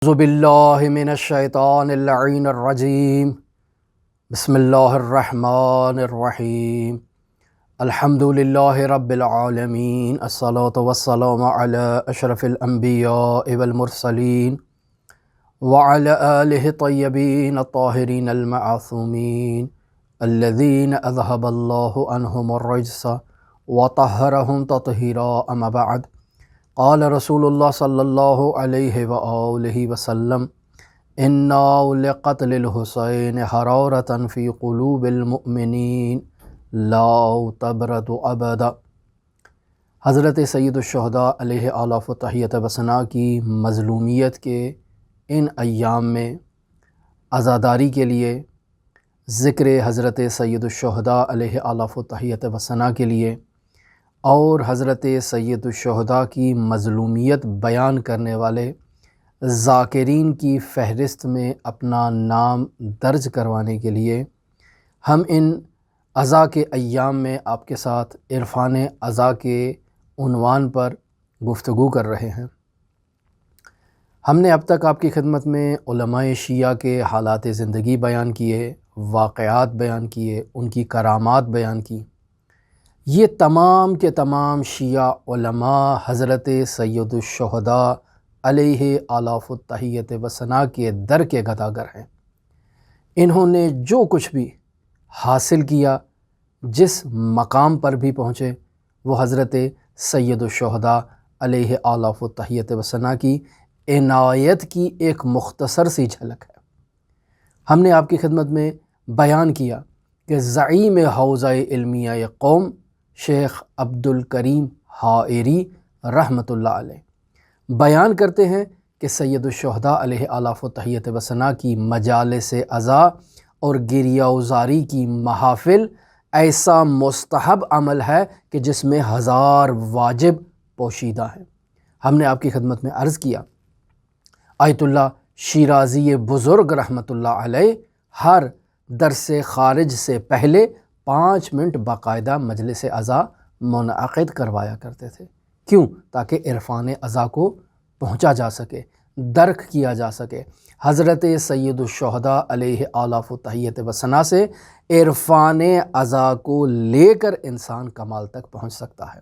اعوذ باللہ من الشیطان اللعین الرجیم بسم اللہ الرحمن الرحیم الحمد للہ رب العالمین الصلاة والسلام علی اشرف الانبیاء والمرسلین وعلی آلہ الطیبین الطاہرین المعصومین الذین اذہب اللہ عنہم الرجس وطہرہم تطہیرا اما بعد قال رسول اللہ صلی اللہ علیہ وآلہ وسلم اِنَّا لِقَتْلِ الحسین حرارۃ فی قلوب المؤمنین لا تبرد ابدا۔ حضرت سید الشہداء علیہ آلاف و تحیۃ و ثنا کی مظلومیت کے ان ایام میں عزاداری کے لیے، ذکر حضرت سید الشہداء علیہ آلاف و تحیۃ و ثنا کے لیے اور حضرت سید الشہداء کی مظلومیت بیان کرنے والے ذاکرین کی فہرست میں اپنا نام درج کروانے کے لیے ہم ان عزا کے ایام میں آپ کے ساتھ عرفان عزا کے عنوان پر گفتگو کر رہے ہیں۔ ہم نے اب تک آپ کی خدمت میں علماء شیعہ کے حالات زندگی بیان کیے، واقعات بیان کیے، ان کی کرامات بیان کی۔ یہ تمام کے تمام شیعہ علماء حضرت سید الشہداء علیہ آلاف التحیۃ و ثنا کے در کے گداگر ہیں۔ انہوں نے جو کچھ بھی حاصل کیا، جس مقام پر بھی پہنچے، وہ حضرت سید الشہداء علیہ آلاف التحیۃ و ثنا کی عنایت کی ایک مختصر سی جھلک ہے۔ ہم نے آپ کی خدمت میں بیان کیا کہ زعیم حوزہ علمیہ قوم شیخ عبد الکریم حائری رحمۃ اللہ علیہ بیان کرتے ہیں کہ سید الشہداء علیہ آلاف و تحیۃ و ثنا کی مجالس عزا اور گریہ وزاری کی محافل ایسا مستحب عمل ہے کہ جس میں 1000 واجب پوشیدہ ہیں۔ ہم نے آپ کی خدمت میں عرض کیا، آیت اللہ شیرازی بزرگ رحمۃ اللہ علیہ ہر درس خارج سے پہلے 5 منٹ باقاعدہ مجلس عزا منعقد کروایا کرتے تھے۔ کیوں؟ تاکہ عرفان عزا کو پہنچا جا سکے، درک کیا جا سکے۔ حضرت سید الشہداء علیہ آلاف و تحیۃ و ثنا سے عرفان عزا کو لے کر انسان کمال تک پہنچ سکتا ہے۔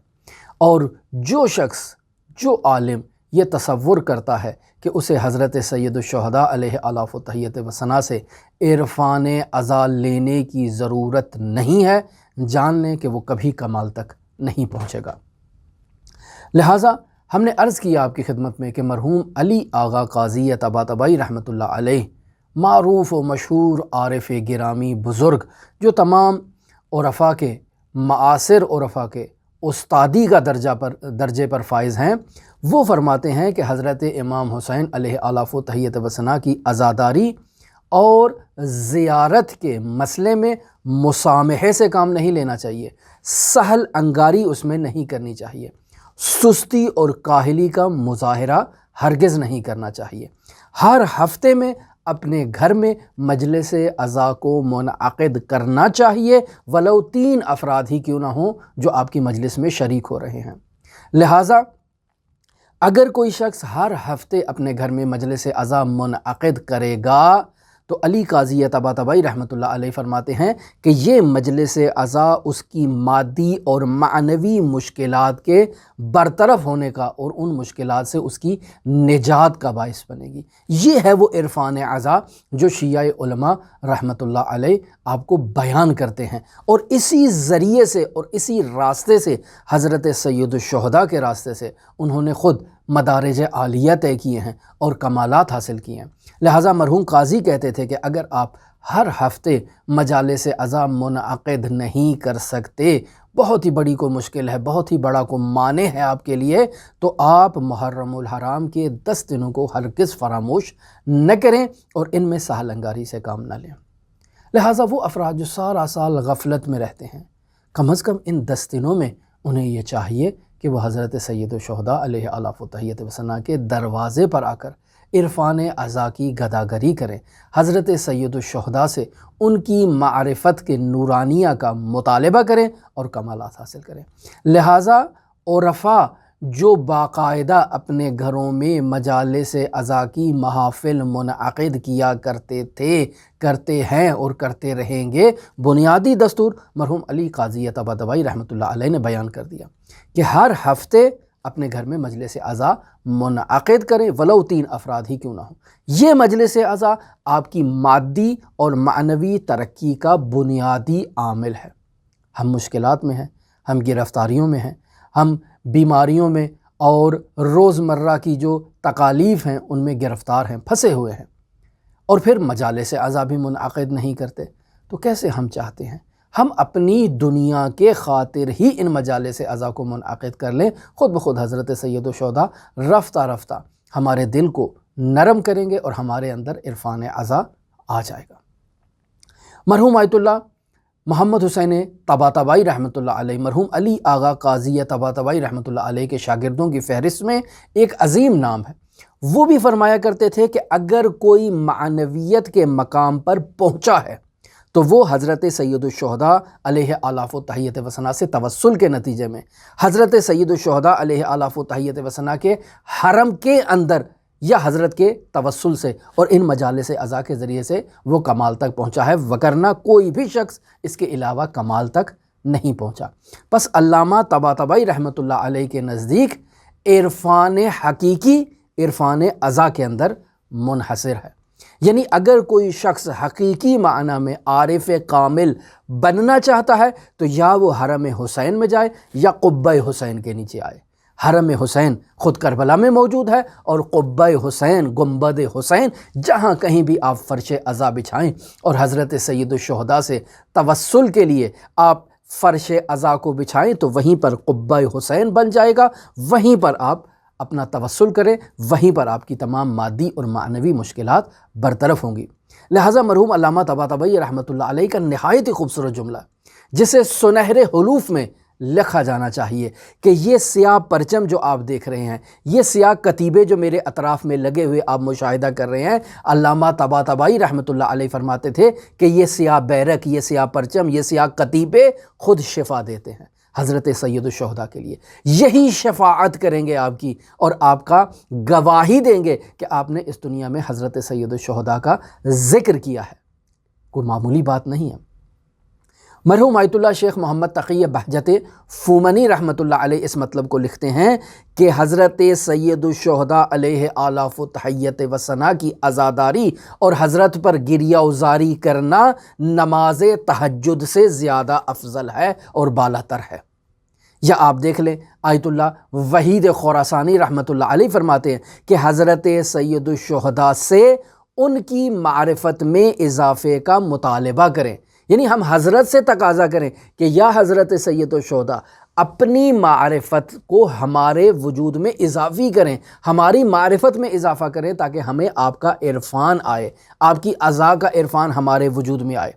اور جو شخص، جو عالم یہ تصور کرتا ہے کہ اسے حضرت سید الشہداء علیہ آلاف و تحیۃ و ثنا سے عرفان عزا لینے کی ضرورت نہیں ہے، جان لیں کہ وہ کبھی کمال تک نہیں پہنچے گا۔ لہٰذا ہم نے عرض کیا آپ کی خدمت میں کہ مرحوم علی آغا قاضی طباطبائی رحمۃ اللہ علیہ، معروف و مشہور عارف گرامی بزرگ، جو عرفاء کے معاصر عرفاء کے استادی کا درجے پر فائز ہیں، وہ فرماتے ہیں کہ حضرت امام حسین علیہ آلاف و تحیۃ و ثنا کی عزاداری اور زیارت کے مسئلے میں مسامحے سے کام نہیں لینا چاہیے، سہل انگاری اس میں نہیں کرنی چاہیے، سستی اور کاہلی کا مظاہرہ ہرگز نہیں کرنا چاہیے۔ ہر ہفتے میں اپنے گھر میں مجلس عزا کو منعقد کرنا چاہیے، ولو 3 افراد ہی کیوں نہ ہوں جو آپ کی مجلس میں شریک ہو رہے ہیں۔ لہٰذا اگر کوئی شخص ہر ہفتے اپنے گھر میں مجلس عزا منعقد کرے گا تو علی قاضی طباطبائی رحمۃ اللہ علیہ فرماتے ہیں کہ یہ مجلس عزا اس کی مادی اور معنوی مشکلات کے برطرف ہونے کا اور ان مشکلات سے اس کی نجات کا باعث بنے گی۔ یہ ہے وہ عرفان عزا جو شیعہ علماء رحمۃ اللہ علیہ آپ کو بیان کرتے ہیں، اور اسی ذریعے سے اور اسی راستے سے حضرت سید الشہداء کے راستے سے انہوں نے خود مدارج عالیہ طے کیے ہیں اور کمالات حاصل کیے ہیں۔ لہٰذا مرحوم قاضی کہتے تھے کہ اگر آپ ہر ہفتے مجالس عزا منعقد نہیں کر سکتے، بہت ہی بڑی کوئی مشکل ہے، بہت ہی بڑا کوئی مانع ہے آپ کے لیے، تو آپ محرم الحرام کے 10 دنوں کو ہرگز فراموش نہ کریں اور ان میں سہل انگاری سے کام نہ لیں۔ لہٰذا وہ افراد جو سارا سال غفلت میں رہتے ہیں، کم از کم ان 10 دنوں میں انہیں یہ چاہیے کہ وہ حضرت سید الشہداء علیہ آلاف و تحیۃ و ثنا کے دروازے پر آ کر عرفان عزا کی گداگری کریں، حضرت سید الشہداء سے ان کی معرفت کے نورانیہ کا مطالبہ کریں اور کمالات حاصل کریں۔ لہٰذا عرفاء جو باقاعدہ اپنے گھروں میں مجالس عزا کی محافل منعقد کیا کرتے تھے، کرتے ہیں اور کرتے رہیں گے، بنیادی دستور مرحوم علی قاضی طباطبائی رحمۃ اللہ علیہ نے بیان کر دیا کہ ہر ہفتے اپنے گھر میں مجلس عزا منعقد کریں، ولو 3 افراد ہی کیوں نہ ہوں۔ یہ مجلس عزا آپ کی مادی اور معنوی ترقی کا بنیادی عامل ہے۔ ہم مشکلات میں ہیں، ہم گرفتاریوں میں ہیں، ہم بیماریوں میں اور روزمرہ کی جو تکالیف ہیں ان میں گرفتار ہیں، پھنسے ہوئے ہیں، اور پھر مجالس عزا بھی منعقد نہیں کرتے، تو کیسے ہم چاہتے ہیں ہم اپنی دنیا کے خاطر ہی ان مجالس عزا کو منعقد کر لیں؟ خود بخود حضرت سید الشہداء رفتہ رفتہ ہمارے دل کو نرم کریں گے اور ہمارے اندر عرفان عزا آ جائے گا۔ مرحوم آیت اللہ محمد حسین طباطبائی رحمۃ اللہ علیہ، مرحوم علی آغا قاضی طباطبائی رحمۃ اللہ علیہ کے شاگردوں کی فہرست میں ایک عظیم نام ہے۔ وہ بھی فرمایا کرتے تھے کہ اگر کوئی معنویت کے مقام پر پہنچا ہے تو وہ حضرت سید الشہداء علیہ آلاف و تحیت و ثنا سے توسل کے نتیجے میں حضرت سید الشہداء علیہ آلاف و تحیت و ثنا کے حرم کے اندر یا حضرت کے توسل سے اور ان مجالس عزا کے ذریعے سے وہ کمال تک پہنچا ہے، وگرنہ کوئی بھی شخص اس کے علاوہ کمال تک نہیں پہنچا۔ پس علامہ طباطبائی رحمۃ اللہ علیہ کے نزدیک عرفان حقیقی عرفان عزا کے اندر منحصر ہے، یعنی اگر کوئی شخص حقیقی معنی میں عارف کامل بننا چاہتا ہے تو یا وہ حرم حسین میں جائے یا قبہ حسین کے نیچے آئے۔ حرم حسین خود کربلا میں موجود ہے، اور قبہ حسین، گنبد حسین، جہاں کہیں بھی آپ فرش عزا بچھائیں اور حضرت سید الشہداء سے توسل کے لیے آپ فرش عزا کو بچھائیں تو وہیں پر قبہ حسین بن جائے گا، وہیں پر آپ اپنا توسل کریں، وہیں پر آپ کی تمام مادی اور معنوی مشکلات برطرف ہوں گی۔ لہٰذا مرحوم علامہ طباطبائی رحمۃ اللہ علیہ کا نہایت ہی خوبصورت جملہ جسے سنہرے حروف میں لکھا جانا چاہیے کہ یہ سیاہ پرچم جو آپ دیکھ رہے ہیں، یہ سیاہ کتیبے جو میرے اطراف میں لگے ہوئے آپ مشاہدہ کر رہے ہیں، علامہ طباطبائی رحمۃ اللہ علیہ فرماتے تھے کہ یہ سیاہ بیرق، یہ سیاہ پرچم، یہ سیاہ کتیبے خود شفا دیتے ہیں حضرت سید الشہداء کے لیے۔ یہی شفاعت کریں گے آپ کی اور آپ کا گواہی دیں گے کہ آپ نے اس دنیا میں حضرت سید الشہداء کا ذکر کیا ہے، کوئی معمولی بات نہیں ہے۔ مرحوم آیت اللہ شیخ محمد تقی بہجت فومنی رحمۃ اللہ علیہ اس مطلب کو لکھتے ہیں کہ حضرت سید الشہداء علیہ آلاف و تحیت و ثنا کی عزاداری اور حضرت پر گریہ وزاری کرنا نماز تہجد سے زیادہ افضل ہے اور بالاتر ہے۔ یا آپ دیکھ لیں آیت اللہ وحید خراسانی رحمۃ اللہ علیہ فرماتے ہیں کہ حضرت سید الشہداء سے ان کی معرفت میں اضافے کا مطالبہ کریں، یعنی ہم حضرت سے تقاضا کریں کہ یا حضرت سید الشہداء اپنی معرفت کو ہمارے وجود میں اضافی کریں، ہماری معرفت میں اضافہ کریں تاکہ ہمیں آپ کا عرفان آئے، آپ کی عزا کا عرفان ہمارے وجود میں آئے۔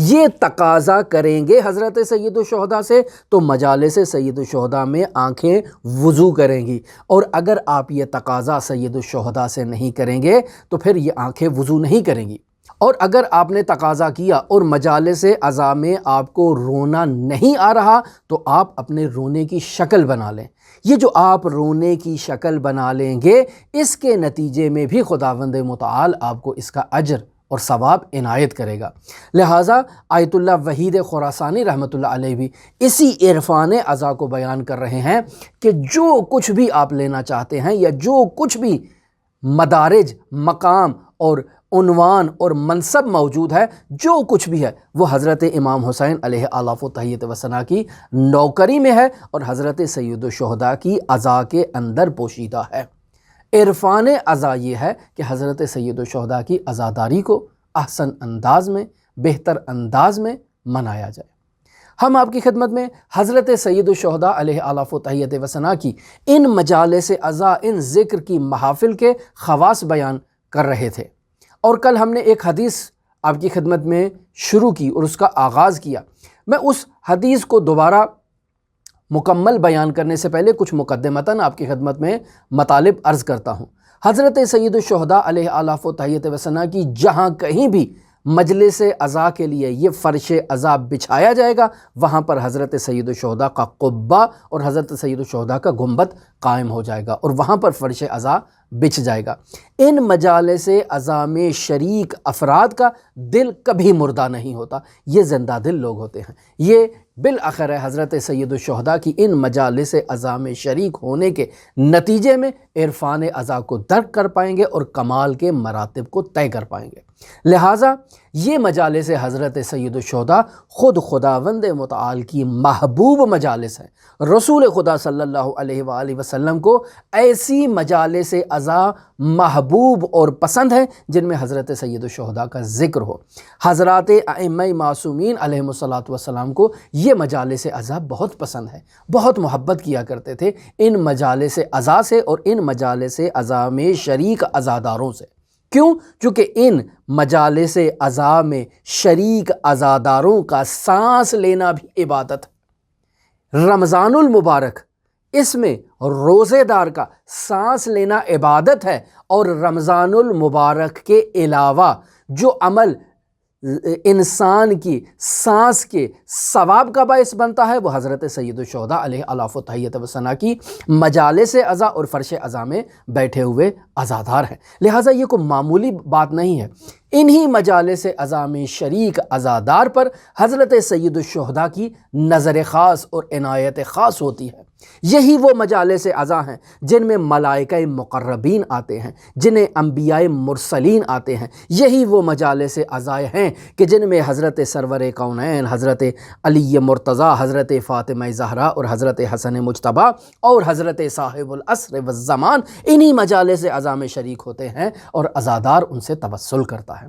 یہ تقاضا کریں گے حضرت سید الشہداء سے تو مجالس سید الشہداء میں آنکھیں وضو کریں گی، اور اگر آپ یہ تقاضا سید الشہداء سے نہیں کریں گے تو پھر یہ آنکھیں وضو نہیں کریں گی۔ اور اگر آپ نے تقاضا کیا اور مجالس عزا میں آپ کو رونا نہیں آ رہا تو آپ اپنے رونے کی شکل بنا لیں۔ یہ جو آپ رونے کی شکل بنا لیں گے اس کے نتیجے میں بھی خداوند متعال آپ کو اس کا اجر اور ثواب عنایت کرے گا۔ لہٰذا آیت اللہ وحید خراسانی رحمۃ اللہ علیہ بھی اسی عرفان عزا کو بیان کر رہے ہیں کہ جو کچھ بھی آپ لینا چاہتے ہیں یا جو کچھ بھی مدارج، مقام اور عنوان اور منصب موجود ہے، جو کچھ بھی ہے وہ حضرت امام حسین علیہ آلاف و تحیت و ثنا کی نوکری میں ہے اور حضرت سید الشہداء کی عزا کے اندر پوشیدہ ہے۔ عرفان عزا یہ ہے کہ حضرت سید الشہداء کی عزاداری کو احسن انداز میں، بہتر انداز میں منایا جائے۔ ہم آپ کی خدمت میں حضرت سید الشہداء علیہ آلاف و تحیت و ثنا کی ان مجالس عزا، ان ذکر کی محافل کے خواص بیان کر رہے تھے، اور کل ہم نے ایک حدیث آپ کی خدمت میں شروع کی اور اس کا آغاز کیا۔ میں اس حدیث کو دوبارہ مکمل بیان کرنے سے پہلے کچھ مقدمتاً آپ کی خدمت میں مطالب عرض کرتا ہوں۔ حضرت سید الشہداء علیہ آلاف و تحیت و ثنا کی جہاں کہیں بھی مجلس عزا کے لیے یہ فرش عزا بچھایا جائے گا، وہاں پر حضرت سید الشہداء کا قبہ اور حضرت سید الشہداء کا گنبد قائم ہو جائے گا اور وہاں پر فرش عزا بچھ جائے گا۔ ان مجالس عزا میں شریک افراد کا دل کبھی مردہ نہیں ہوتا، یہ زندہ دل لوگ ہوتے ہیں۔ یہ بالآخر حضرت سید الشہداء کی ان مجالس عزا میں شریک ہونے کے نتیجے میں عرفان عزا کو درک کر پائیں گے اور کمال کے مراتب کو طے کر پائیں گے۔ لہٰذا یہ مجالس حضرت سید الشہداء خود خداوند متعال کی محبوب مجالس ہیں۔ رسول خدا صلی اللہ علیہ وآلہ وسلم کو ایسی مجالس عزا محبوب اور پسند ہیں جن میں حضرت سید الشہداء کا ذکر ہو۔ حضرات ائمہ معصومین علیہم الصلاۃ والسلام کو یہ مجالس عزا بہت پسند ہے، بہت محبت کیا کرتے تھے ان مجالس عزا سے اور ان مجالس عزا میں شریک عزاداروں سے۔ کیوں؟ چونکہ ان مجالس عزا میں شریک عزاداروں کا سانس لینا بھی عبادت ہے۔ رمضان المبارک، اس میں روزے دار کا سانس لینا عبادت ہے، اور رمضان المبارک کے علاوہ جو عمل انسان کی سانس کے ثواب کا باعث بنتا ہے وہ حضرت سید الشہداء علیہ الاف و تحیت و ثنا کی مجالس عزا اور فرش عزا میں بیٹھے ہوئے عزادار ہیں۔ لہٰذا یہ کوئی معمولی بات نہیں ہے۔ انہی مجالس عزا میں شریک عزادار پر حضرت سید الشہداء کی نظر خاص اور عنایت خاص ہوتی ہے۔ یہی وہ مجالس عزا ہیں جن میں ملائکہ مقربین آتے ہیں، جنہیں انبیاء مرسلین آتے ہیں۔ یہی وہ مجالس عزا ہیں کہ جن میں حضرت سرور کونین حضرت علی مرتضیٰ، حضرت فاطمہ زہرا اور حضرت حسن مجتبیٰ اور حضرت صاحب العصر والزمان انہی مجالس عزا میں شریک ہوتے ہیں اور عزادار ان سے توسل کرتا ہے۔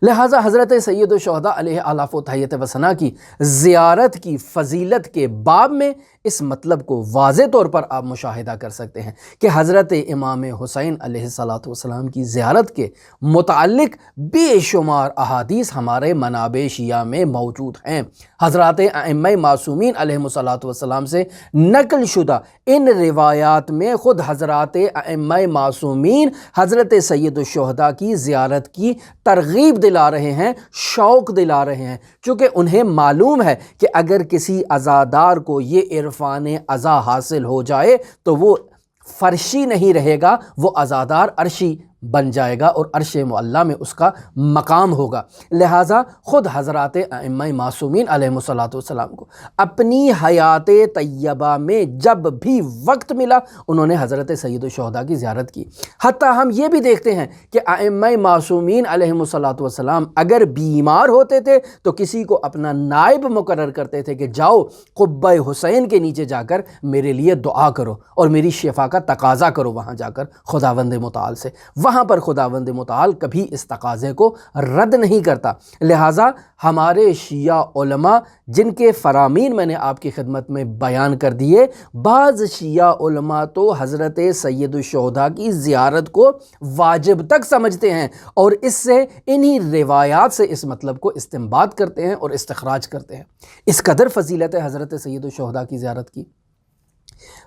لہٰذا حضرت سید الشہداء علیہ الاف و تحیت و ثنا کی زیارت کی فضیلت کے باب میں اس مطلب کو واضح طور پر آپ مشاہدہ کر سکتے ہیں کہ حضرت امام حسین علیہ الصلاۃ والسلام کی زیارت کے متعلق بے شمار احادیث ہمارے منابع شیعہ میں موجود ہیں۔ حضرات ائمہ معصومین علیہ الصلاۃ والسلام سے نقل شدہ ان روایات میں خود حضرات ائمہ معصومین حضرت سید الشہداء کی زیارت کی ترغیب دلا رہے ہیں، شوق دلا رہے ہیں، چونکہ انہیں معلوم ہے کہ اگر کسی عزادار کو یہ عرفان عزا حاصل ہو جائے تو وہ فرشی نہیں رہے گا، وہ عزادار عرشی بن جائے گا اور عرش معلیٰ میں اس کا مقام ہوگا۔ لہٰذا خود حضرات ائمہ معصومین علیہ الصلاۃ والسلام کو اپنی حیات طیبہ میں جب بھی وقت ملا انہوں نے حضرت سید الشہداء کی زیارت کی۔ حتیٰ ہم یہ بھی دیکھتے ہیں کہ ائمہ معصومین علیہ الصلاۃ والسلام اگر بیمار ہوتے تھے تو کسی کو اپنا نائب مقرر کرتے تھے کہ جاؤ قبہ حسین کے نیچے جا کر میرے لیے دعا کرو اور میری شفا کا تقاضا کرو وہاں جا کر خداوند متعال سے۔ وہاں پر خداوند متعال کبھی اس تقاضے کو رد نہیں کرتا۔ لہٰذا ہمارے شیعہ علماء جن کے فرامین میں نے آپ کی خدمت میں بیان کر دیے، بعض شیعہ علماء تو حضرت سید الشہداء کی زیارت کو واجب تک سمجھتے ہیں اور اس سے انہی روایات سے اس مطلب کو استنباط کرتے ہیں اور استخراج کرتے ہیں۔ اس قدر فضیلت ہے حضرت سید الشہداء کی زیارت کی۔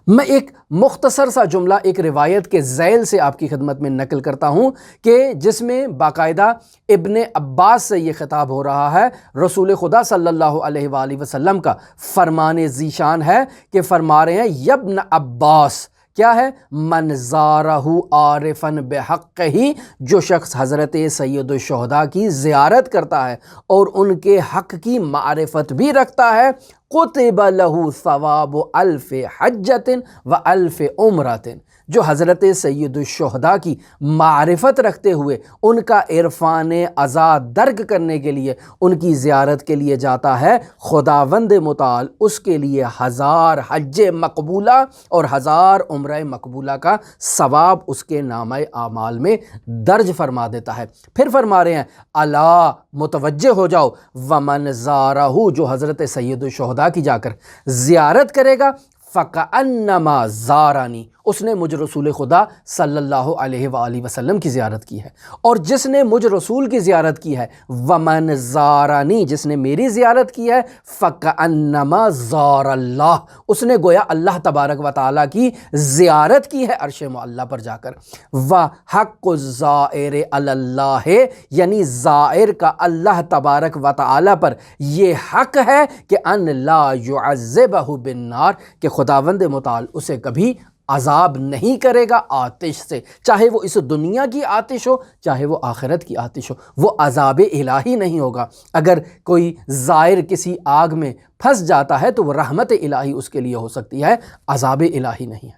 میں ایک مختصر سا جملہ ایک روایت کے ذیل سے آپ کی خدمت میں نقل کرتا ہوں کہ جس میں باقاعدہ ابن عباس سے یہ خطاب ہو رہا ہے۔ رسول خدا صلی اللہ علیہ وآلہ وسلم کا فرمان ذیشان ہے کہ فرما رہے ہیں یبن عباس، کیا ہے؟ من زارہ عارفاً بحق ہی، جو شخص حضرت سید الشہداء کی زیارت کرتا ہے اور ان کے حق کی معرفت بھی رکھتا ہے، کتب لہ ثواب الف حجۃ و الف عمرۃ، جو حضرت سید الشہداء کی معرفت رکھتے ہوئے ان کا عرفان عزا درک کرنے کے لیے ان کی زیارت کے لیے جاتا ہے، خداوند متعال اس کے لیے 1000 حج مقبولہ اور 1000 عمرہ مقبولہ کا ثواب اس کے نامہ اعمال میں درج فرما دیتا ہے۔ پھر فرما رہے ہیں الا، متوجہ ہو جاؤ، ومن زارہ، جو حضرت سید الشہداء کی جا کر زیارت کرے گا، فَكَأَنَّمَا زارانی، اس نے مجھ رسول خدا صلی اللہ علیہ وآلہ وسلم کی زیارت کی ہے۔ اور جس نے مجھ رسول کی زیارت کی ہے، ومن زارانی، جس نے میری زیارت کی ہے، فکأنما زار اللہ، اس نے گویا اللہ تبارک و تعالیٰ کی زیارت کی ہے عرش معلیٰ پر جا کر۔ وحق الزائر علی اللہ، یعنی زائر کا اللہ تبارک و تعالیٰ پر یہ حق ہے کہ ان لا یعذبہ بالنار، کہ خداوند متعال اسے کبھی عذاب نہیں کرے گا آتش سے، چاہے وہ اس دنیا کی آتش ہو چاہے وہ آخرت کی آتش ہو، وہ عذاب الہی نہیں ہوگا۔ اگر کوئی زائر کسی آگ میں پھنس جاتا ہے تو وہ رحمت الہی اس کے لیے ہو سکتی ہے، عذاب الہی نہیں ہے۔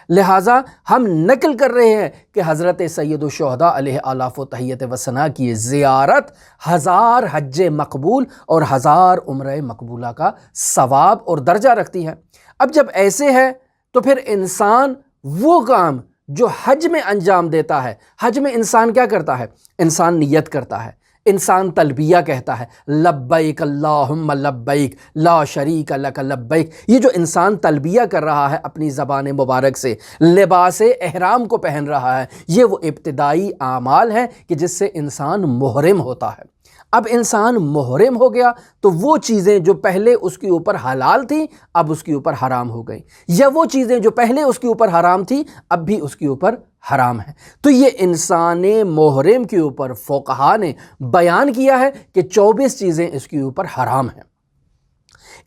لہٰذا ہم نقل کر رہے ہیں کہ حضرت سید الشہداء علیہ آلاف و تحیت و ثنا کی زیارت 1000 حج مقبول اور 1000 عمرہ مقبولہ کا ثواب اور درجہ رکھتی ہے۔ اب جب ایسے ہے تو پھر انسان وہ کام جو حج میں انجام دیتا ہے، حج میں انسان کیا کرتا ہے؟ انسان نیت کرتا ہے، انسان تلبیہ کہتا ہے، لبیک اللہم لبیک لا شریک لک لبیک۔ یہ جو انسان تلبیہ کر رہا ہے اپنی زبان مبارک سے، لباس احرام کو پہن رہا ہے، یہ وہ ابتدائی اعمال ہیں کہ جس سے انسان محرم ہوتا ہے۔ اب انسان محرم ہو گیا تو وہ چیزیں جو پہلے اس کے اوپر حلال تھیں اب اس کے اوپر حرام ہو گئیں، یا وہ چیزیں جو پہلے اس کے اوپر حرام تھیں اب بھی اس کے اوپر حرام ہے۔ تو یہ انسان محرم کے اوپر فقہا نے بیان کیا ہے کہ 24 چیزیں اس کے اوپر حرام ہیں۔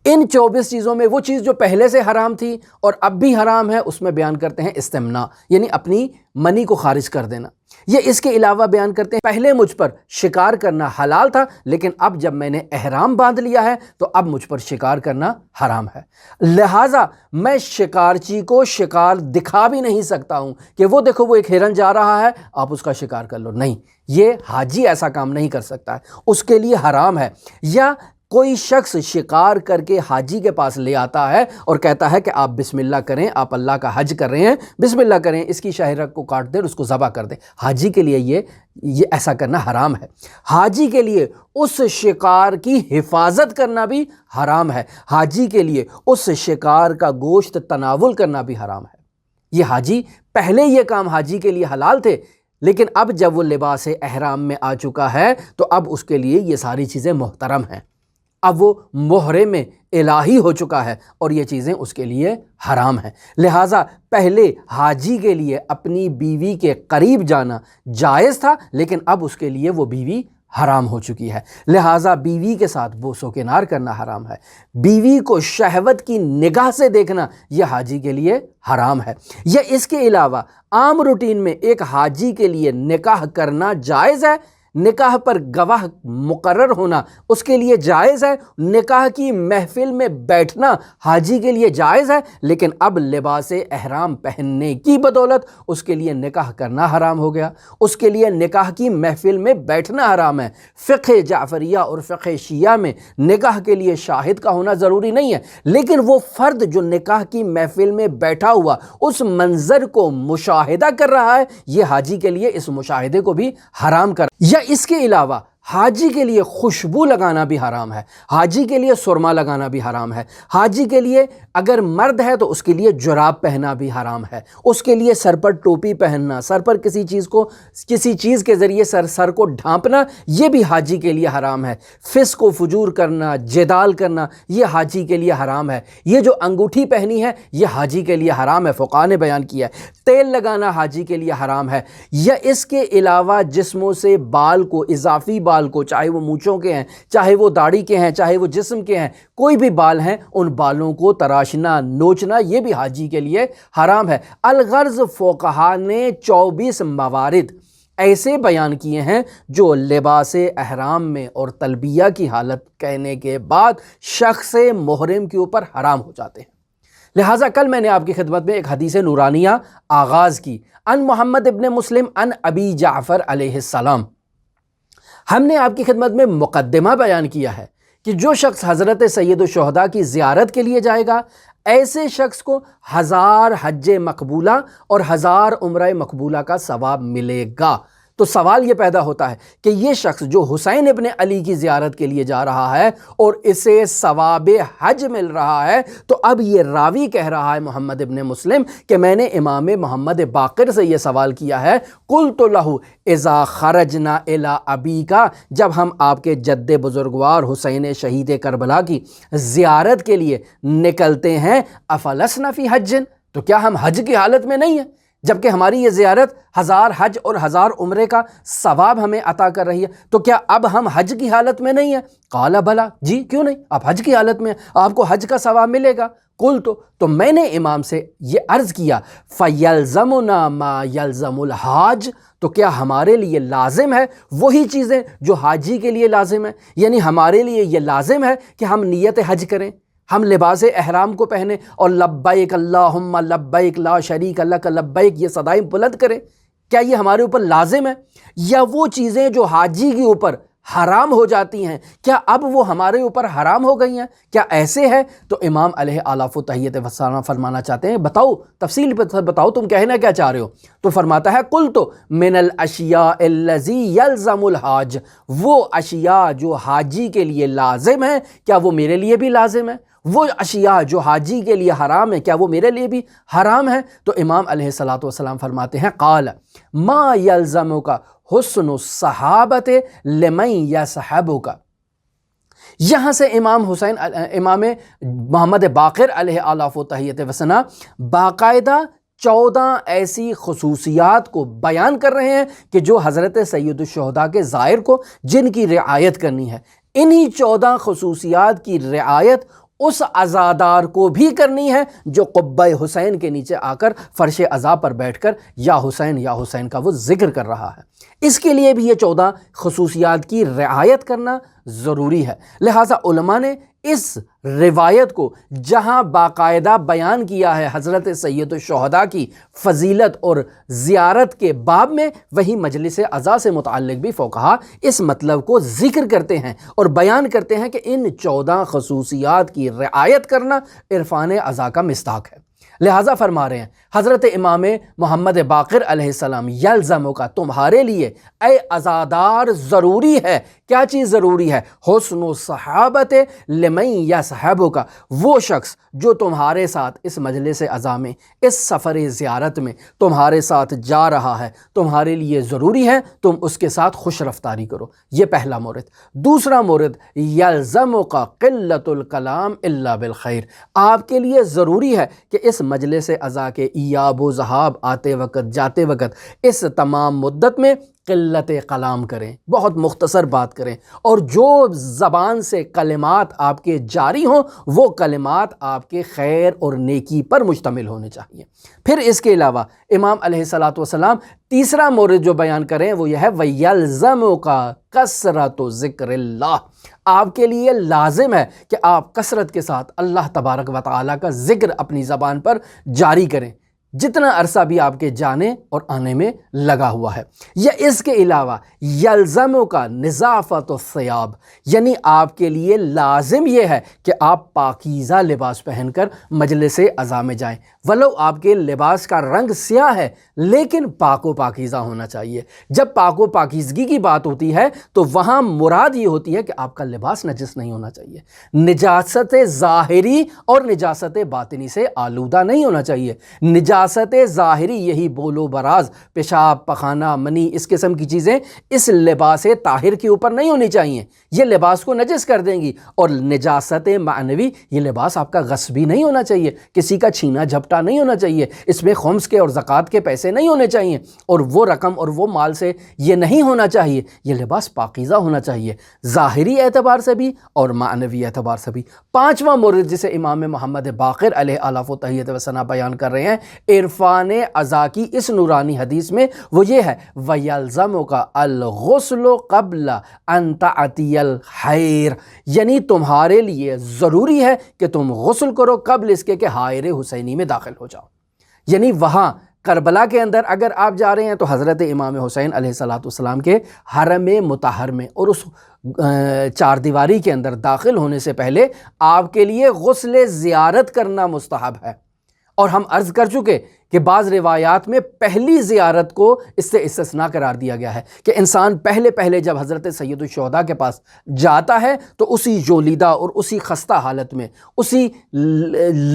ان 24 چیزوں میں وہ چیز جو پہلے سے حرام تھی اور اب بھی حرام ہے، اس میں بیان کرتے ہیں استمناء، یعنی اپنی منی کو خارج کر دینا۔ یہ اس کے علاوہ بیان کرتے ہیں پہلے مجھ پر شکار کرنا حلال تھا لیکن اب جب میں نے احرام باندھ لیا ہے تو اب مجھ پر شکار کرنا حرام ہے، لہٰذا میں شکارچی کو شکار دکھا بھی نہیں سکتا ہوں کہ وہ دیکھو وہ ایک ہرن جا رہا ہے آپ اس کا شکار کر لو، نہیں، یہ حاجی ایسا کام نہیں کر سکتا ہے، اس کے لیے حرام ہے۔ یا کوئی شخص شکار کر کے حاجی کے پاس لے آتا ہے اور کہتا ہے کہ آپ بسم اللہ کریں، آپ اللہ کا حج کر رہے ہیں، بسم اللہ کریں، اس کی شاہرگ کو کاٹ دیں، اس کو ذبح کر دیں، حاجی کے لیے یہ ایسا کرنا حرام ہے۔ حاجی کے لیے اس شکار کی حفاظت کرنا بھی حرام ہے، حاجی کے لیے اس شکار کا گوشت تناول کرنا بھی حرام ہے۔ یہ حاجی، پہلے یہ کام حاجی کے لیے حلال تھے لیکن اب جب وہ لباس احرام میں آ چکا ہے تو اب اس کے لیے یہ ساری چیزیں محترم ہیں، اب وہ محرم الہی ہو چکا ہے اور یہ چیزیں اس کے لیے حرام ہیں۔ لہٰذا پہلے حاجی کے لیے اپنی بیوی کے قریب جانا جائز تھا لیکن اب اس کے لیے وہ بیوی حرام ہو چکی ہے، لہٰذا بیوی کے ساتھ بوس و کنار کرنا حرام ہے، بیوی کو شہوت کی نگاہ سے دیکھنا یہ حاجی کے لیے حرام ہے۔ یا اس کے علاوہ عام روٹین میں ایک حاجی کے لیے نکاح کرنا جائز ہے، نکاح پر گواہ مقرر ہونا اس کے لیے جائز ہے، نکاح کی محفل میں بیٹھنا حاجی کے لیے جائز ہے، لیکن اب لباس احرام پہننے کی بدولت اس کے لیے نکاح کرنا حرام ہو گیا، اس کے لیے نکاح کی محفل میں بیٹھنا حرام ہے۔ فقہ جعفریہ اور فقہ شیعہ میں نکاح کے لیے شاہد کا ہونا ضروری نہیں ہے، لیکن وہ فرد جو نکاح کی محفل میں بیٹھا ہوا اس منظر کو مشاہدہ کر رہا ہے یہ حاجی کے لیے اس مشاہدے کو بھی حرام کر۔ یا اس کے علاوہ حاجی کے لیے خوشبو لگانا بھی حرام ہے، حاجی کے لیے سرما لگانا بھی حرام ہے، حاجی کے لیے اگر مرد ہے تو اس کے لیے جراب پہننا بھی حرام ہے، اس کے لیے سر پر ٹوپی پہننا، سر پر کسی چیز کے ذریعے سر کو ڈھانپنا یہ بھی حاجی کے لیے حرام ہے، فسق و فجور کرنا، جدال کرنا یہ حاجی کے لیے حرام ہے، یہ جو انگوٹھی پہنی ہے یہ حاجی کے لیے حرام ہے، فقہا نے بیان کیا ہے، تیل لگانا حاجی کے لیے حرام ہے۔ یا اس کے علاوہ جسموں سے بال کو، اضافی بال کو، چاہے وہ مونچھوں کے ہیں، چاہے وہ داڑھی کے ہیں، چاہے وہ جسم کے ہیں، کوئی بھی بال ہیں ان بالوں کو تراشنا، نوچنا یہ بھی حاجی کے لیے حرام ہے۔ الغرض فقہا نے 24 موارد ایسے بیان کیے ہیں جو لباس احرام میں اور تلبیہ کی حالت کہنے کے بعد شخص محرم کے اوپر حرام ہو جاتے ہیں۔ لہٰذا کل میں نے آپ کی خدمت میں ایک حدیث نورانیہ آغاز کی، ان محمد ابن مسلم ان ابی جعفر علیہ السلام۔ ہم نے آپ کی خدمت میں مقدمہ بیان کیا ہے کہ جو شخص حضرت سید الشہداء کی زیارت کے لیے جائے گا ایسے شخص کو 1000 حج مقبولہ اور 1000 عمرہ مقبولہ کا ثواب ملے گا۔ تو سوال یہ پیدا ہوتا ہے کہ یہ شخص جو حسین ابن علی کی زیارت کے لیے جا رہا ہے اور اسے ثواب حج مل رہا ہے، تو اب یہ راوی کہہ رہا ہے محمد ابن مسلم کہ میں نے امام محمد باقر سے یہ سوال کیا ہے، قلت لہ اذا خرجنا الی ابیکا، جب ہم آپ کے جد بزرگوار حسین شہید کربلا کی زیارت کے لیے نکلتے ہیں، افلسنا فی حج، تو کیا ہم حج کی حالت میں نہیں ہیں، جبکہ ہماری یہ زیارت 1000 حج اور 1000 عمرے کا ثواب ہمیں عطا کر رہی ہے، تو کیا اب ہم حج کی حالت میں نہیں ہیں؟ قال بلا، جی کیوں نہیں، آپ حج کی حالت میں ہیں، آپ کو حج کا ثواب ملے گا۔ قلت، تو میں نے امام سے یہ عرض کیا، فَيَلْزَمُنَا مَا يَلْزَمُ الْحَاجِ، تو کیا ہمارے لیے لازم ہے وہی چیزیں جو حاجی کے لیے لازم ہے؟ یعنی ہمارے لیے یہ لازم ہے کہ ہم نیت حج کریں، ہم لباس احرام کو پہنیں اور لبیک اللہم لبیک لا شریک لک لبیک یہ صدائیں بلند کریں؟ کیا یہ ہمارے اوپر لازم ہے؟ یا وہ چیزیں جو حاجی کے اوپر حرام ہو جاتی ہیں، کیا اب وہ ہمارے اوپر حرام ہو گئی ہیں؟ کیا ایسے ہے؟ تو امام علیہ آلاف و تحیت وسلام فرمانا چاہتے ہیں، بتاؤ تفصیل پہ بتاؤ، تم کہنا کیا چاہ رہے ہو؟ تو فرماتا ہے، قلت من الاشیاء الذی یلزم الحاج، وہ اشیاء جو حاجی کے لیے لازم ہیں، کیا وہ میرے لیے بھی لازم ہے؟ وہ اشیاء جو حاجی کے لیے حرام ہے، کیا وہ میرے لیے بھی حرام ہے؟ تو امام علیہ الصلوۃ والسلام فرماتے ہیں، قال ما یلزمک حسن الصحابۃ لمن یصحبک، یہاں سے امام محمد باقر علیہ آلاف و تحیت وسلام باقاعدہ 14 ایسی خصوصیات کو بیان کر رہے ہیں کہ جو حضرت سید الشہداء کے ظاہر کو جن کی رعایت کرنی ہے، انہی 14 خصوصیات کی رعایت اس عزادار کو بھی کرنی ہے جو قبہ حسین کے نیچے آ کر فرش عزا پر بیٹھ کر یا حسین کا وہ ذکر کر رہا ہے۔ اس کے لیے بھی یہ 14 خصوصیات کی رعایت کرنا ضروری ہے۔ لہٰذا علماء نے اس روایت کو جہاں باقاعدہ بیان کیا ہے حضرت سید الشہداء کی فضیلت اور زیارت کے باب میں، وہی مجلس عزا سے متعلق بھی فقہا اس مطلب کو ذکر کرتے ہیں اور بیان کرتے ہیں کہ ان 14 خصوصیات کی رعایت کرنا عرفان عزا کا مصداق ہے۔ لہٰذا فرما رہے ہیں حضرت امام محمد باقر علیہ السلام، یلزمو کا تمہارے لیے اے عزادار ضروری ہے، کیا چیز ضروری ہے؟ حسن الصحابت لمن یصحبو کا، وہ شخص جو تمہارے ساتھ اس مجلس عزا میں، اس سفر زیارت میں تمہارے ساتھ جا رہا ہے، تمہارے لیے ضروری ہے تم اس کے ساتھ خوش رفتاری کرو۔ یہ پہلا مورد۔ دوسرا مورد، یلزمو کا قلت الکلام الا بالخیر، آپ کے لیے ضروری ہے کہ اس مجلس عزا کے ایاب و ذہاب، آتے وقت جاتے وقت، اس تمام مدت میں قلت کلام کریں، بہت مختصر بات کریں، اور جو زبان سے کلمات آپ کے جاری ہوں وہ کلمات آپ کے خیر اور نیکی پر مشتمل ہونے چاہیے۔ پھر اس کے علاوہ امام علیہ الصلوۃ والسلام تیسرا مورد جو بیان کریں وہ یہ ہے، وَيَلْزَمُكَ کثرت ذکر اللہ، آپ کے لیے لازم ہے کہ آپ کثرت کے ساتھ اللہ تبارک و تعالیٰ کا ذکر اپنی زبان پر جاری کریں، جتنا عرصہ بھی آپ کے جانے اور آنے میں لگا ہوا ہے۔ یا اس کے علاوہ یلزمو کا نظافت الثیاب، یعنی آپ کے لیے لازم یہ ہے کہ آپ پاکیزہ لباس پہن کر مجلس عزا میں جائیں، ولو آپ کے لباس کا رنگ سیاہ ہے لیکن پاک و پاکیزہ ہونا چاہیے۔ جب پاک و پاکیزگی کی بات ہوتی ہے تو وہاں مراد یہ ہوتی ہے کہ آپ کا لباس نجس نہیں ہونا چاہیے، نجاست ظاہری اور نجاست باطنی سے آلودہ نہیں ہونا چاہیے۔ نجاست ظاہری یہی بول و براز، پیشاب، پخانہ، منی، اس قسم کی چیزیں اس لباس طاہر کے اوپر نہیں ہونی چاہیے، یہ لباس کو نجس کر دیں گی۔ اور نجاست معنوی، یہ لباس آپ کا غصبی نہیں ہونا چاہیے، کسی کا چھینا جھپٹا نہیں ہونا چاہیے، اس میں خمس کے اور زکوٰۃ کے پیسے نہیں ہونے چاہیے، اور وہ رقم اور وہ مال سے یہ نہیں ہونا چاہیے۔ یہ لباس پاکیزہ ہونا چاہیے، ظاہری اعتبار سے بھی اور معنوی اعتبار سے بھی۔ پانچواں مورد جسے امام محمد باقر علیہ آلاف و تحیت وسنا بیان کر رہے ہیں عرفان عزا کی اس نورانی حدیث میں، وہ یہ ہے، وَيَلْزَمُكَ الْغُسْلُ قَبْلَ أَن تَأْتِيَ الْحَيْرُ، یعنی تمہارے لیے ضروری ہے کہ تم غسل کرو قبل اس کے کہ حائر حسینی میں داخل ہو جاؤ۔ یعنی وہاں کربلا کے اندر اگر آپ جا رہے ہیں تو حضرت امام حسین علیہ الصلوۃ والسلام کے حرم مطہر میں اور اس چار دیواری کے اندر داخل ہونے سے پہلے آپ کے لیے غسل زیارت کرنا مستحب ہے۔ اور ہم عرض کر چکے کہ بعض روایات میں پہلی زیارت کو اس سے استثناء قرار دیا گیا ہے کہ انسان پہلے جب حضرت سید الشہداء کے پاس جاتا ہے تو اسی جولیدہ اور اسی خستہ حالت میں، اسی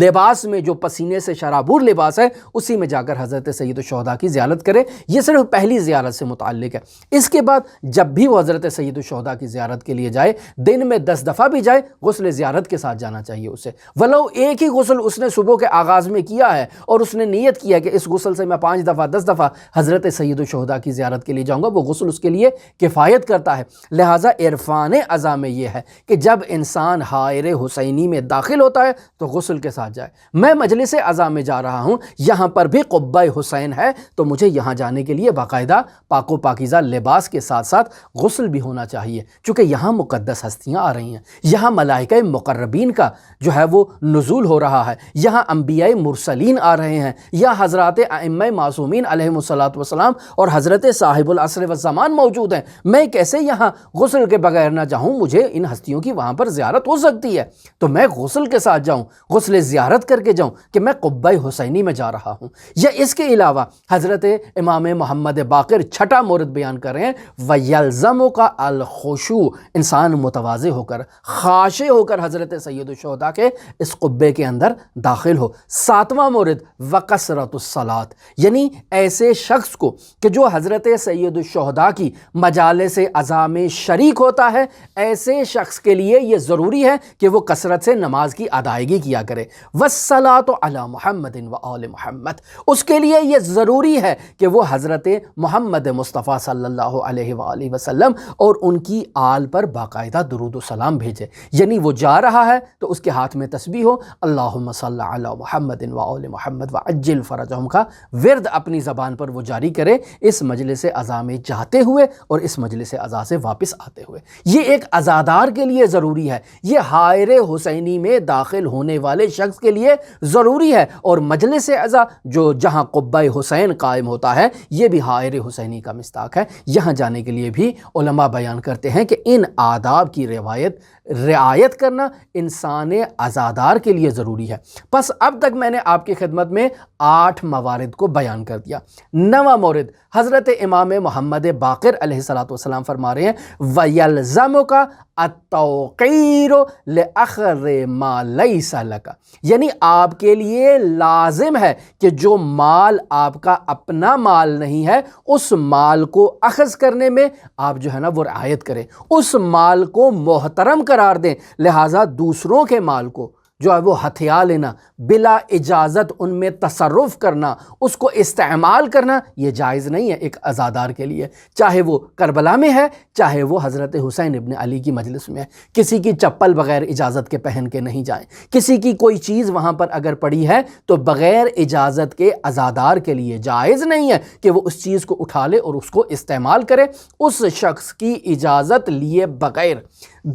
لباس میں جو پسینے سے شرابور لباس ہے، اسی میں جا کر حضرت سید الشہداء کی زیارت کرے۔ یہ صرف پہلی زیارت سے متعلق ہے۔ اس کے بعد جب بھی وہ حضرت سید الشہداء کی زیارت کے لیے جائے، دن میں 10 دفعہ بھی جائے، غسل زیارت کے ساتھ جانا چاہیے اسے، ولو ایک ہی غسل اس نے صبح کے آغاز میں کیا ہے اور اس نے نیت کیا کہ اس غسل سے میں 5 دفعہ 10 دفعہ حضرت سید الشہداء کی زیارت کے لیے جاؤں گا، وہ غسل اس کے لیے کفایت کرتا ہے۔ لہٰذا عرفان عزا میں یہ ہے کہ جب انسان حائر حسینی میں داخل ہوتا ہے تو غسل کے ساتھ جائے۔ میں مجلس عزا میں جا رہا ہوں، یہاں پر بھی قبہ حسین ہے، تو مجھے یہاں جانے کے لیے باقاعدہ پاک و پاکیزہ لباس کے ساتھ ساتھ غسل بھی ہونا چاہیے، چونکہ یہاں مقدس ہستیاں آ رہی ہیں، یہاں ملائکہ مقربین کا جو ہے وہ نزول ہو رہا ہے، یہاں انبیاء مرسلین آ رہے ہیں، یا حضرات ائمہ معصومین علیہم الصلاۃ والسلام اور حضرت صاحب العصر والزمان موجود ہیں۔ میں کیسے یہاں غسل کے بغیر نہ جاؤں؟ مجھے ان ہستیوں کی وہاں پر زیارت ہو سکتی ہے، تو میں غسل کے ساتھ جاؤں، غسل زیارت کر کے جاؤں کہ میں قبہ حسینی میں جا رہا ہوں۔ یا اس کے علاوہ حضرت امام محمد باقر چھٹا مورد بیان کر رہے ہیں، وَيَلْزَمُكَ الْخُشُوعُ، انسان متواضع ہو کر، خاشع ہو کر حضرت سید الشہداء کے اس قبے کے اندر داخل ہو۔ 7واں مورد وَكَثْرَةُ الصَّلَاةِ، یعنی ایسے شخص کو کہ جو حضرت سید الشہداء کی مجالس عزا میں شریک ہوتا ہے، ایسے شخص کے لیے یہ ضروری ہے کہ وہ کثرت سے نماز کی ادائیگی کیا کرے۔ وَالصَّلَاةُ عَلَى مُحَمَّدٍ وَآلِ مُحَمَّدٍ، اس کے لیے یہ ضروری ہے کہ وہ حضرت محمد مصطفیٰ صلی اللہ علیہ وآلہ وسلم اور ان کی آل پر باقاعدہ درود و سلام بھیجے، یعنی وہ جا رہا ہے تو اس کے ہاتھ میں تسبیح ہو، اللہم صلی علی محمد وآل محمد وعجل فرجہم کا ورد اپنی زبان پر وہ جاری کرے، اس مجلس عزا میں جاتے ہوئے اور اس مجلس عزا سے واپس آتے ہوئے۔ یہ ایک عزادار کے لیے ضروری ہے، یہ حائر حسینی میں داخل ہونے والے شخص کے لیے ضروری ہے، اور مجلس عزا جو جہاں قبہ حسین قائم ہوتا ہے، یہ بھی حائر حسینی کا مصداق ہے۔ یہاں جانے کے لیے بھی علماء بیان کرتے ہیں کہ ان آداب کی رعایت کرنا انسان عزادار کے لیے ضروری ہے۔ پس اب تک میں نے آپ کی خدمت میں 8 موارد کو بیان کر دیا۔ 9واں مورد حضرت امام محمد باقر علیہ السلام فرما رہے ہیں، وَيَلْزَمُكَ التَّوْقِيرُ لِأَخْذِ مَا لَيْسَ لَكَ، یعنی آپ کے لیے لازم ہے کہ جو مال آپ کا اپنا مال نہیں ہے، اس مال کو اخذ کرنے میں آپ جو ہے نا وہ رعایت کریں، اس مال کو محترم قرار دیں۔ لہٰذا دوسروں کے مال کو جو ہے وہ ہتھیا لینا، بلا اجازت ان میں تصرف کرنا، اس کو استعمال کرنا، یہ جائز نہیں ہے ایک عزادار کے لیے، چاہے وہ کربلا میں ہے، چاہے وہ حضرت حسین ابن علی کی مجلس میں ہے۔ کسی کی چپل بغیر اجازت کے پہن کے نہیں جائیں، کسی کی کوئی چیز وہاں پر اگر پڑی ہے تو بغیر اجازت کے عزادار کے لیے جائز نہیں ہے کہ وہ اس چیز کو اٹھا لے اور اس کو استعمال کرے اس شخص کی اجازت لیے بغیر۔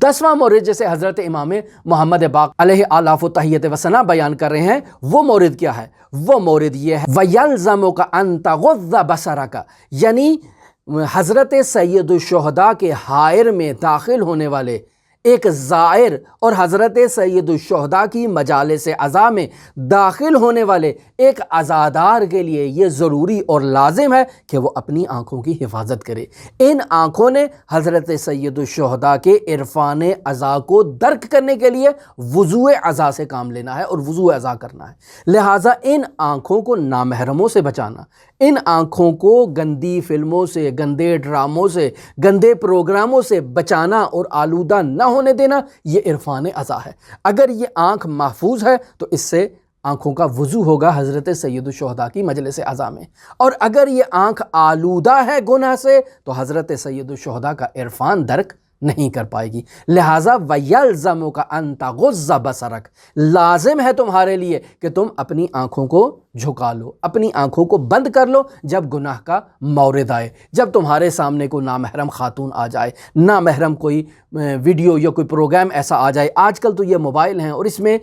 10واں مورد جیسے حضرت امام محمد باقر علیہ آلاف و تحیت و ثنا بیان کر رہے ہیں، وہ مورد کیا ہے؟ وہ مورد یہ ہے، وَيَلْزَمُكَ أَن تَغُضَّ بَصَرَكَ، یعنی حضرت سید الشہداء کے حائر میں داخل ہونے والے ایک زائر اور حضرت سید الشہداء کی مجالس عزا میں داخل ہونے والے ایک عزادار کے لیے یہ ضروری اور لازم ہے کہ وہ اپنی آنکھوں کی حفاظت کرے۔ ان آنکھوں نے حضرت سید الشہداء کے عرفان عزا کو درک کرنے کے لیے وضوء عزا سے کام لینا ہے اور وضوء عزا کرنا ہے۔ لہٰذا ان آنکھوں کو نامحرموں سے بچانا، ان آنکھوں کو گندی فلموں سے، گندے ڈراموں سے، گندے پروگراموں سے بچانا اور آلودہ نہ ہونے دینا، یہ عرفان عزا ہے۔ اگر یہ آنکھ محفوظ ہے تو اس سے آنکھوں کا وضو ہوگا حضرت سید الشہداء کی مجلس عزا میں، اور اگر یہ آنکھ آلودہ ہے گناہ سے تو حضرت سید الشہداء کا عرفان درک نہیں کر پائے گی۔ لہٰذا وَيَلْزَمُكَ أَن تَغُضَّ بَصَرَكَ، لازم ہے تمہارے لیے کہ تم اپنی آنکھوں کو جھکا لو، اپنی آنکھوں کو بند کر لو جب گناہ کا مورد آئے، جب تمہارے سامنے کوئی نامحرم خاتون آ جائے، نامحرم کوئی ویڈیو یا کوئی پروگرام ایسا آ جائے۔ آج کل تو یہ موبائل ہیں اور اس میں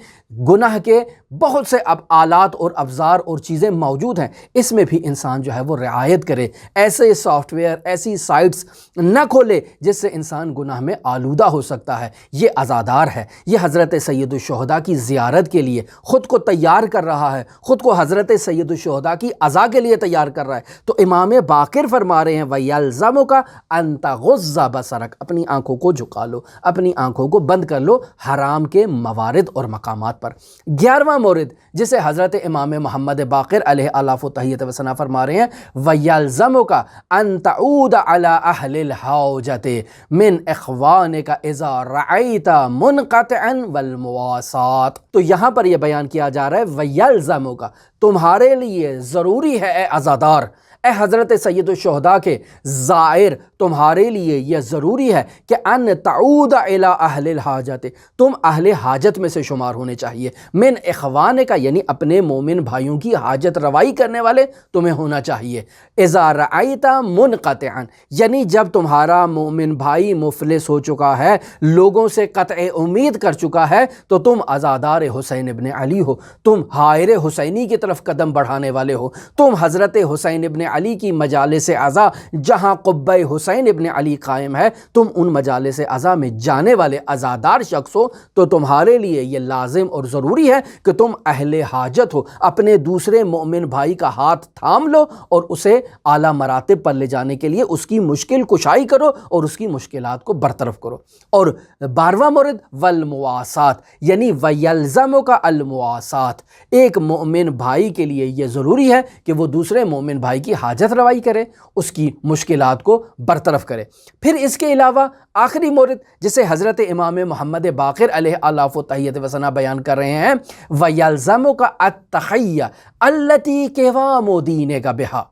گناہ کے بہت سے اب آلات اور افزار اور چیزیں موجود ہیں، اس میں بھی انسان جو ہے وہ رعایت کرے، ایسے سافٹ ویئر، ایسی سائٹس نہ کھولے جس سے انسان گناہ میں آلودہ ہو سکتا ہے۔ یہ عزادار ہے، یہ حضرت سید الشہداء کی زیارت کے لیے خود کو تیار کر رہا ہے، خود کو حضرت سید الشہداء کی عزا کے لیے تیار کر رہا ہے۔ تو امام باقر فرما رہے ہیں وَيَلْزَمُكَ أَن تَغُضَّ بَصَرَكَ، اپنی آنکھوں کو جھکا لو، اپنی آنکھوں کو بند کر لو حرام کے موارد اور مقامات پر۔ 11واں مورد جسے حضرت امام محمد باقر علیہ آلاف و تحیت و ثنا فرما رہے ہیں وَيَلْزَمُكَ أَن تَعُودَ عَلَىٰ أَهْلِ الْحَاجَةِ مِنْ إِخْوَانِكَ إِذَا رَأَيْتَ مُنْقَطِعًا وَالْمُوَاسَاةِ۔ تو یہاں پر یہ بیان کیا جا رہا ہے وَيَلْزَمُكَ، تمہارے لیے ضروری ہے اے عزادار، اے حضرت سید الشہداء کے زائر، تمہارے لیے یہ ضروری ہے کہ ان تعود الی اہل الحاجت، تم اہل حاجت میں سے شمار ہونے چاہیے، من اخوان کا یعنی اپنے مومن بھائیوں کی حاجت روائی کرنے والے تمہیں ہونا چاہیے۔ اذا رأیت منقطعا، یعنی جب تمہارا مومن بھائی مفلس ہو چکا ہے، لوگوں سے قطع امید کر چکا ہے، تو تم عزادار حسین ابن علی ہو، تم حائر حسینی کی طرف قدم بڑھانے والے ہو، تم حضرت حسین ابن علی کی مجالس عزا جہاں قبہ حسین ابن علی قائم ہے، تم ان مجالس عزا میں جانے والے عزادار شخص ہو، تو تمہارے لیے یہ لازم اور ضروری ہے کہ تم اہل حاجت ہو، اپنے دوسرے مومن بھائی کا ہاتھ تھام لو اور اسے اعلیٰ مراتب پر لے جانے کے لیے اس کی مشکل کشائی کرو اور اس کی مشکلات کو برطرف کرو۔ اور 12واں مورد والمواسات، یعنی ویلزمک المواسات، ایک مومن بھائی کے لیے یہ ضروری ہے کہ وہ دوسرے مومن بھائی کی حاجت روائی کرے، اس کی مشکلات کو برطرف کرے۔ پھر اس کے علاوہ آخری مورد جسے حضرت امام محمد باقر علیہ آلاف و تحیت و ثنا بیان کر رہے ہیں وَيَلْزَمُكَ التَّقِيَّ الَّتِي قِوَامُ دِينِكَ بِهَا،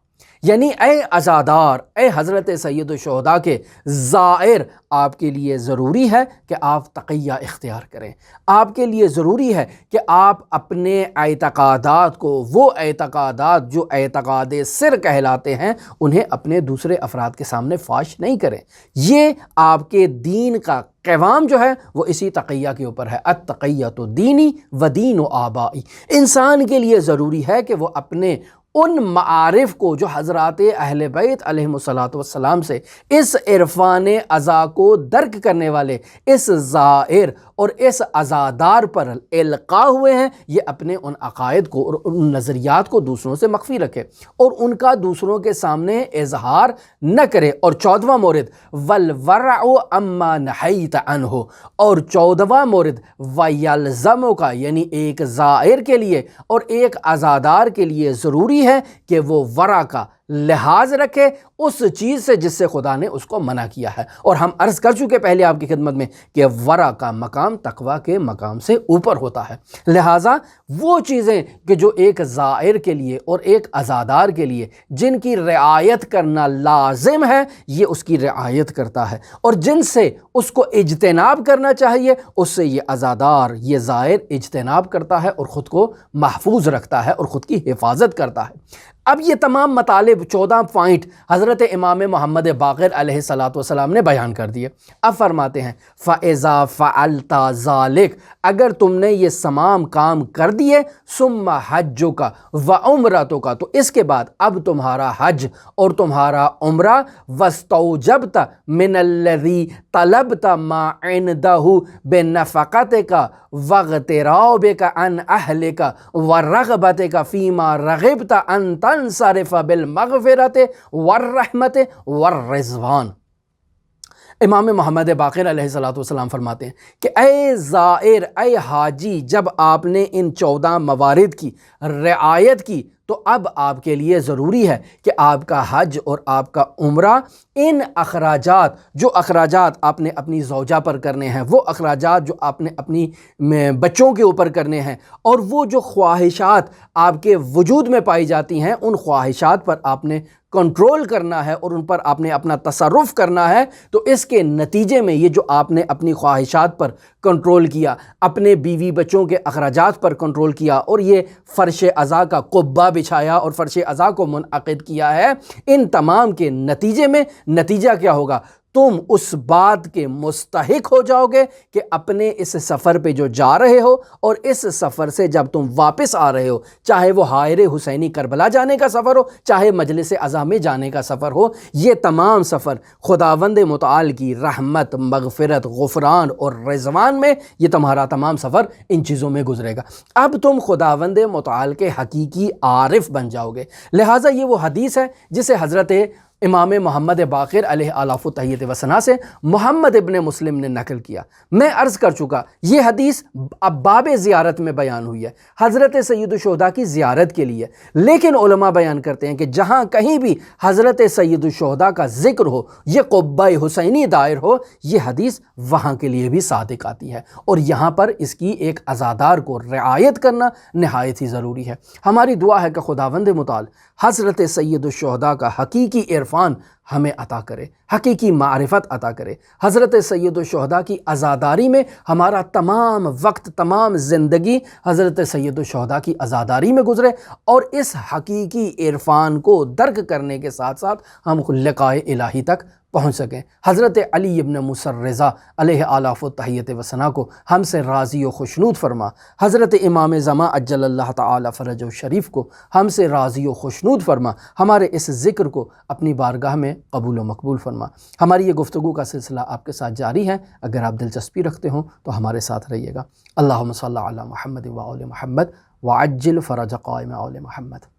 یعنی اے عزادار، اے حضرت سید الشہداء کے زائر، آپ کے لیے ضروری ہے کہ آپ تقیہ اختیار کریں، آپ کے لیے ضروری ہے کہ آپ اپنے اعتقادات کو، وہ اعتقادات جو اعتقاد سر کہلاتے ہیں، انہیں اپنے دوسرے افراد کے سامنے فاش نہیں کریں۔ یہ آپ کے دین کا قوام جو ہے وہ اسی تقیہ کے اوپر ہے، التقیۃ دینی و دین آبائی۔ انسان کے لیے ضروری ہے کہ وہ اپنے ان معارف کو جو حضرات اہل بیت علیہم السلام سے اس عرفان عزا کو درک کرنے والے اس زائر اور اس عزادار پر القاء ہوئے ہیں، یہ اپنے ان عقائد کو اور ان نظریات کو دوسروں سے مخفی رکھے اور ان کا دوسروں کے سامنے اظہار نہ کرے۔ اور 14واں مورد والورع اما نہیت عنہ، اور 14واں مورد ویلزمک، یعنی ایک زائر کے لیے اور ایک عزادار کے لیے ضروری ہے کہ وہ ورع کا لحاظ رکھے اس چیز سے جس سے خدا نے اس کو منع کیا ہے۔ اور ہم عرض کر چکے پہلے آپ کی خدمت میں کہ ورع کا مقام تقوی کے مقام سے اوپر ہوتا ہے، لہٰذا وہ چیزیں کہ جو ایک زائر کے لیے اور ایک عزادار کے لیے جن کی رعایت کرنا لازم ہے، یہ اس کی رعایت کرتا ہے، اور جن سے اس کو اجتناب کرنا چاہیے اس سے یہ عزادار، یہ زائر اجتناب کرتا ہے اور خود کو محفوظ رکھتا ہے اور خود کی حفاظت کرتا ہے۔ اب یہ تمام مطالب 14 پوائنٹ حضرت امام محمد باقر علیہ السلام نے بیان کر دیے۔ اب فرماتے ہیں فَإِذَا فَعَلْتَ ذَلِكَ، اگر تم نے یہ تمام کام کر دیے، ثُمَّ حَجُّكَ وَعُمْرَتُكَ، تو اس کے بعد اب تمہارا حج اور تمہارا عمرہ، وَاسْتَوْجَبْتَ مِنَ الَّذِي طَلَبْتَ مَا عِنْدَهُ بِنَفَقَتِكَ وَاغْتِرَابِكَ عَنْ أَهْلِكَ وَرَغْبَتِكَ فِيمَا رَغِبْتَ أَنْ تنصرف بالمغفرت والرحمت والرضوان۔ امام محمد باقر علیہ السلام فرماتے ہیں کہ اے زائر، اے حاجی، جب آپ نے ان 14 موارد کی رعایت کی تو اب آپ کے لیے ضروری ہے کہ آپ کا حج اور آپ کا عمرہ، ان اخراجات، جو اخراجات آپ نے اپنی زوجہ پر کرنے ہیں، وہ اخراجات جو آپ نے اپنی بچوں کے اوپر کرنے ہیں، اور وہ جو خواہشات آپ کے وجود میں پائی جاتی ہیں، ان خواہشات پر آپ نے کنٹرول کرنا ہے اور ان پر آپ نے اپنا تصرف کرنا ہے۔ تو اس کے نتیجے میں یہ جو آپ نے اپنی خواہشات پر کنٹرول کیا، اپنے بیوی بچوں کے اخراجات پر کنٹرول کیا اور یہ فرش عزا کا قبہ بچھایا اور فرش عزا کو منعقد کیا ہے، ان تمام کے نتیجے میں نتیجہ کیا ہوگا؟ تم اس بات کے مستحق ہو جاؤ گے کہ اپنے اس سفر پہ جو جا رہے ہو اور اس سفر سے جب تم واپس آ رہے ہو، چاہے وہ حائر حسینی کربلا جانے کا سفر ہو، چاہے مجلس عزا میں جانے کا سفر ہو، یہ تمام سفر خداوند متعال کی رحمت، مغفرت، غفران اور رضوان میں یہ تمہارا تمام سفر ان چیزوں میں گزرے گا۔ اب تم خداوند متعال کے حقیقی عارف بن جاؤ گے۔ لہٰذا یہ وہ حدیث ہے جسے حضرت امام محمد باقر علیہ آلاف و تحیت و ثنا سے محمد ابن مسلم نے نقل کیا۔ میں عرض کر چکا یہ حدیث اب باب زیارت میں بیان ہوئی ہے، حضرت سید الشہداء کی زیارت کے لیے، لیکن علماء بیان کرتے ہیں کہ جہاں کہیں بھی حضرت سید الشہداء کا ذکر ہو، یہ قبہ حسینی دائر ہو، یہ حدیث وہاں کے لیے بھی صادق آتی ہے، اور یہاں پر اس کی ایک عزادار کو رعایت کرنا نہایت ہی ضروری ہے۔ ہماری دعا ہے کہ خداوند متعال حضرت سید الشہداء کا حقیقی عرفان ہمیں عطا کرے، حقیقی معرفت عطا کرے، حضرت سید الشہداء کی عزاداری میں ہمارا تمام وقت، تمام زندگی حضرت سید الشہداء کی عزاداری میں گزرے، اور اس حقیقی عرفان کو درک کرنے کے ساتھ ساتھ ہم لقائے الہی تک پہنچ سکیں۔ حضرت علی ابن موسیٰ الرضا علیہ آلاف و تحیت و ثنا کو ہم سے راضی و خوشنود فرما، حضرت امام زمان عجل اللہ تعالی فرجہ الشریف کو ہم سے راضی و خوشنود فرما، ہمارے اس ذکر کو اپنی بارگاہ میں قبول و مقبول فرما۔ ہماری یہ گفتگو کا سلسلہ آپ کے ساتھ جاری ہے، اگر آپ دلچسپی رکھتے ہوں تو ہمارے ساتھ رہیے گا۔ اللہم صلی علی محمد و آل محمد وعجل فرج قائم آل محمد۔